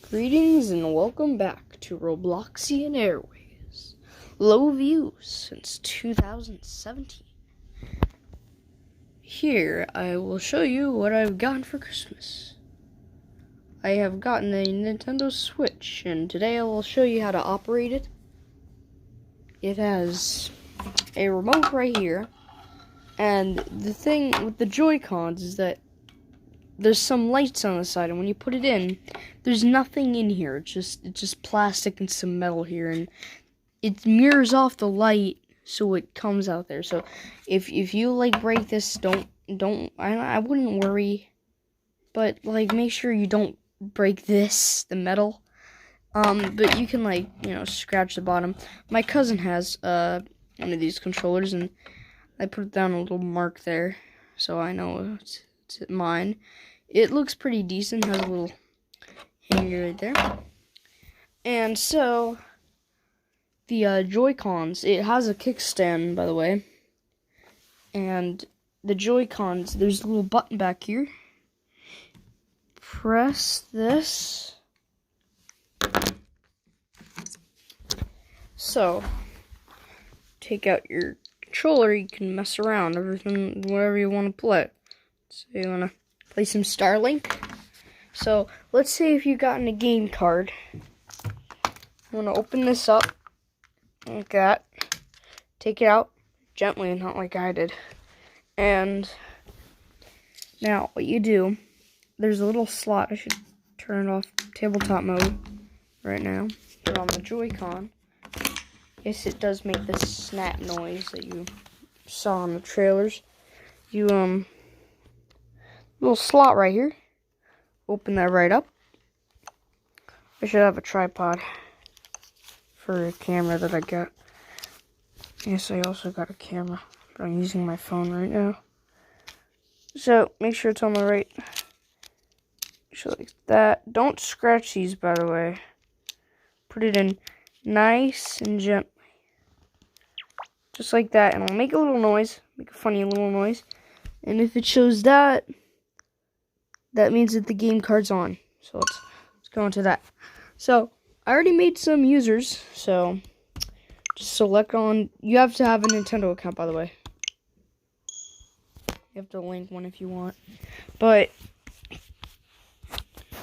Greetings and welcome back to Robloxian Airways. Low views since 2017. Here I will show you what I've gotten for Christmas. I have gotten a Nintendo Switch, and today I will show you how to operate it. It has a remote right here, and the thing with the joycons is that there's some lights on the side, and when you put it in, there's nothing in here. It's just plastic and some metal here, and it mirrors off the light, so it comes out there. So if you like break this, I wouldn't worry, but like make sure you don't break the metal. But you can scratch the bottom. My cousin has one of these controllers, and I put down a little mark there, so I know it's mine. It looks pretty decent, has a little hanger right there. And so, the Joy-Cons, it has a kickstand, by the way. And the Joy-Cons, there's a little button back here. Press this. So, take out your controller, you can mess around, whatever you want to play. So you want to play some Starlink. So let's say if you've gotten a game card. You want to open this up like that. Take it out gently, not like I did. And now what you do, there's a little slot. I should turn it off tabletop mode right now. Put on the Joy-Con. Yes, it does make this snap noise that you saw in the trailers. You little slot right here. Open that right up. I should have a tripod for a camera that I got. Yes, I also got a camera, but I'm using my phone right now. So make sure it's on the right. So like that. Don't scratch these, by the way. Put it in nice and gently. Just like that, and I'll make a little noise. Make a funny little noise. And if it shows that, that means that the game card's on. So let's go into that. So I already made some users. So just select on. You have to have a Nintendo account, by the way. You have to link one if you want. But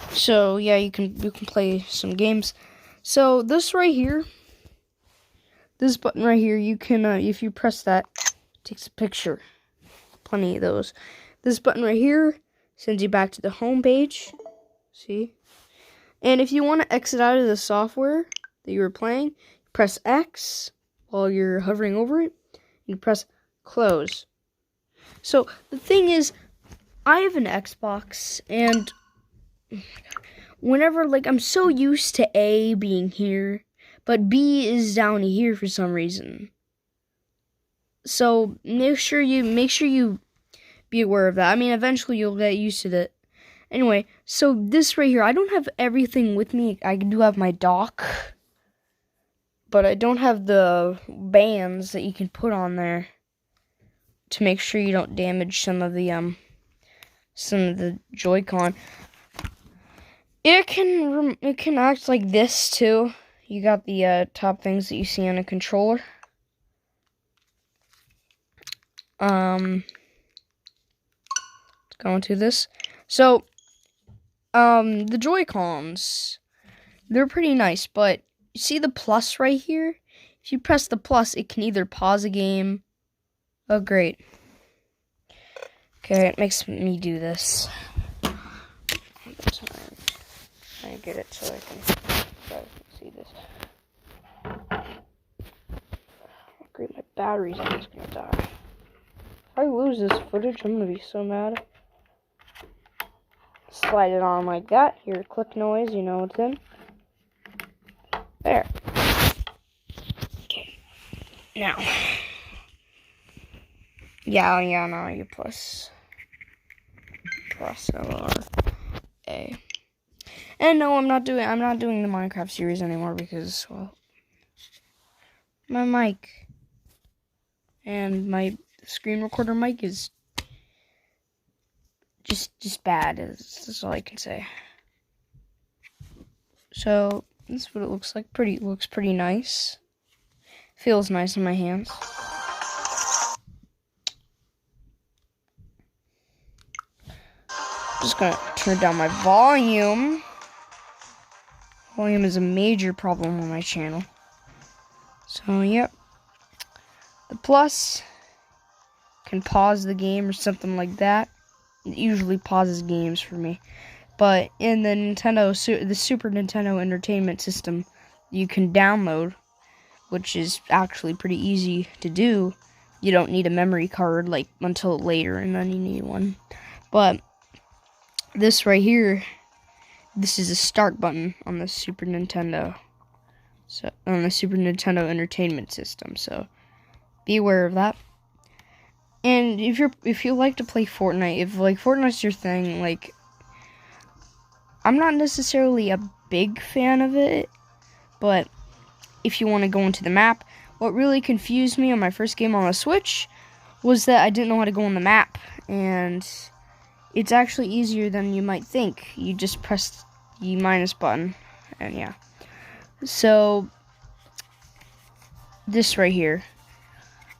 so yeah, you can play some games. So this right here, this button right here, you can if you press that, it takes a picture. Plenty of those. This button right here sends you back to the home page. See? And if you want to exit out of the software that you were playing, press X while you're hovering over it. You press close. So the thing is, I have an Xbox, and whenever, I'm so used to A being here, but B is down here for some reason. So make sure you be aware of that. I mean, eventually you'll get used to it. Anyway, so this right here, I don't have everything with me. I do have my dock, but I don't have the bands that you can put on there to make sure you don't damage some of the Joy-Con. It can act like this too. You got the top things that you see on a controller. Let's go into this. So, the Joy-Cons, they're pretty nice, but you see the plus right here? If you press the plus, it can either pause a game. Oh, great. Okay, it makes me do this. I get it so I can see this. Great, my battery's almost gonna die. If I lose this footage, I'm gonna be so mad. Slide it on like that. Hear a click noise, you know what's in. There. Okay. Now. Yeah, no, you press LRA. And no, I'm not doing the Minecraft series anymore because, well, my mic and my screen recorder mic is just bad. That's all I can say. So this is what it looks like. Looks pretty nice. Feels nice in my hands. Just gonna turn down my volume. Volume is a major problem on my channel. So, yep. The plus can pause the game or something like that. It usually pauses games for me. But in the Super Nintendo Entertainment System, you can download, which is actually pretty easy to do. You don't need a memory card like until later, and then you need one. But this right here, this is a start button on the Super Nintendo. So on the Super Nintendo Entertainment System. So be aware of that. And if you like to play Fortnite, if like Fortnite's your thing, like I'm not necessarily a big fan of it, but if you want to go into the map, what really confused me on my first game on the Switch was that I didn't know how to go on the map, and it's actually easier than you might think. You just press the minus button, and yeah. So this right here,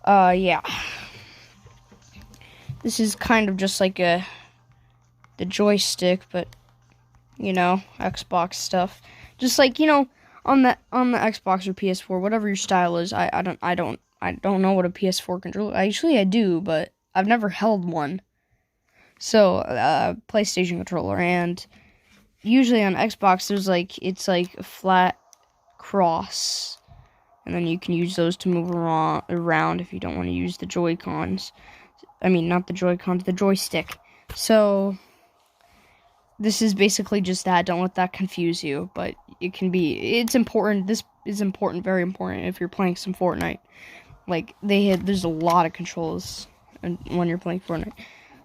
yeah. This is kind of just like the joystick, but you know, Xbox stuff. Just like, you know, on the Xbox or PS4, whatever your style is. I don't know what a PS4 controller. Actually, I do, but I've never held one. So, PlayStation controller, and usually on Xbox, it's like a flat cross, and then you can use those to move around if you don't want to use the joycons. I mean, not the joycons, the joystick. So this is basically just that. Don't let that confuse you, but it's important. This is important, very important if you're playing some Fortnite. Like, there's a lot of controls when you're playing Fortnite.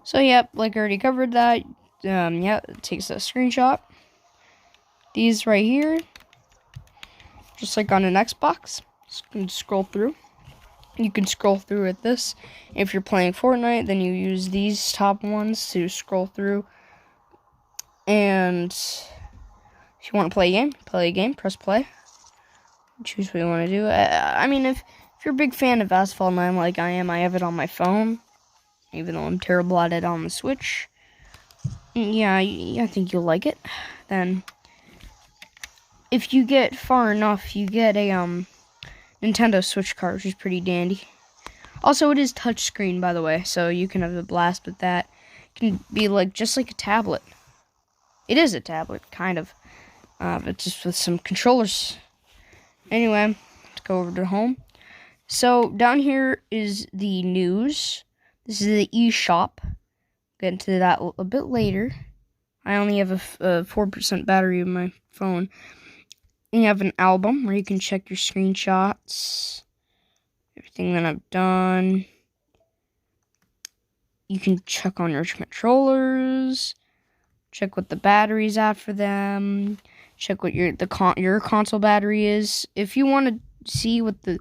So, yep, like I already covered that. Yeah, it takes a screenshot. These right here, just like on an Xbox, you can scroll through. You can scroll through at this. If you're playing Fortnite, then you use these top ones to scroll through. And if you want to play a game, press play. Choose what you want to do. I mean, if you're a big fan of Asphalt 9 like I am, I have it on my phone, even though I'm terrible at it on the Switch. Yeah, I think you'll like it. Then, if you get far enough, you get a Nintendo Switch card, which is pretty dandy. Also, it is touchscreen, by the way, so you can have a blast with that. It can be just like a tablet. It is a tablet, kind of, but just with some controllers. Anyway, let's go over to home. So down here is the news. This is the eShop. Get into that a bit later. I only have a 4% battery in my phone. And you have an album where you can check your screenshots, everything that I've done. You can check on your controllers, check what the battery's at for them, check what your console battery is. If you want to see what the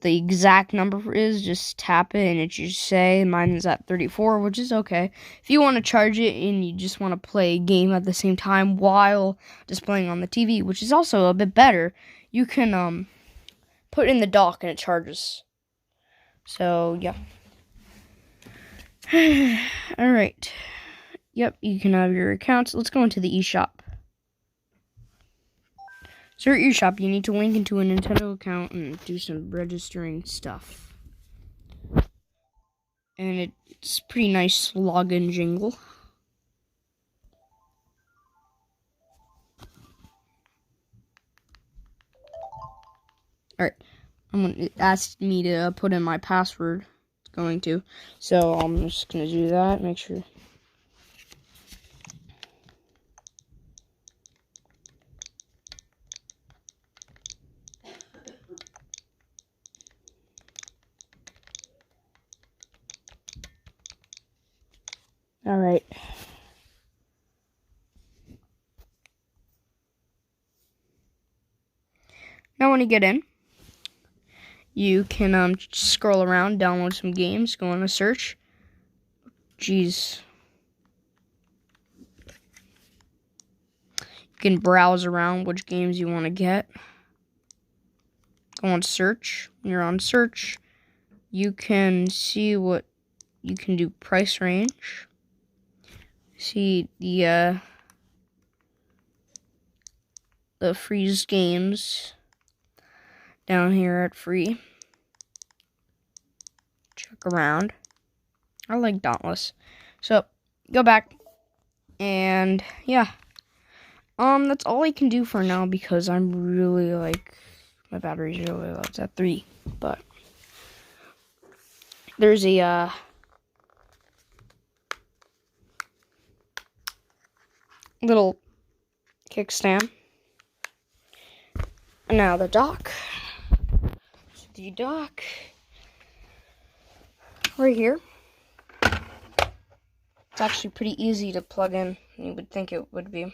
exact number is, just tap it and it should say mine is at 34, which is okay. If you want to charge it and you just want to play a game at the same time while displaying on the TV, which is also a bit better, you can put it in the dock and it charges. So yeah. Alright. Yep, you can have your accounts. Let's go into the eShop. So your eShop, you need to link into a Nintendo account and do some registering stuff. And it's pretty nice login jingle. Alright, it asked me to put in my password. It's going to. So I'm just going to do that, make sure. Alright. Now when you get in, you can scroll around, download some games, go on a search. Jeez. You can browse around which games you want to get. Go on search. When you're on search, you can see what you can do. Price range. See the freeze games down here at free. Check around. I like Dauntless. So go back and yeah. That's all I can do for now because I'm really my battery's really low. It's at 3, but there's a little kickstand. And now the dock. The dock right here. It's actually pretty easy to plug in. You would think it would be.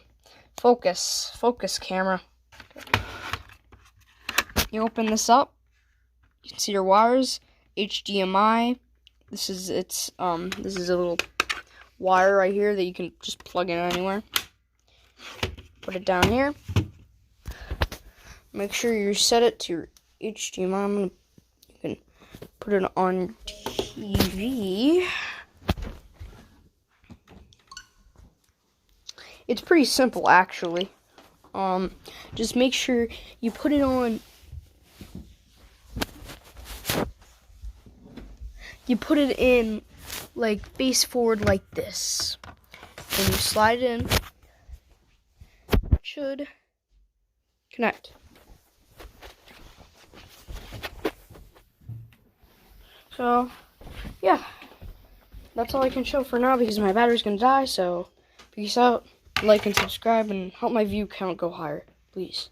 Focus camera. You open this up. You can see your wires. HDMI. This is a little wire right here that you can just plug in anywhere. Put it down here. Make sure you set it to your HDMI. You can put it on TV. It's pretty simple, actually. Just make sure you put it on. You put it in, face forward like this. And you slide it in. It should connect. So, yeah. That's all I can show for now because my battery's gonna die, so peace out. Like and subscribe and help my view count go higher, please.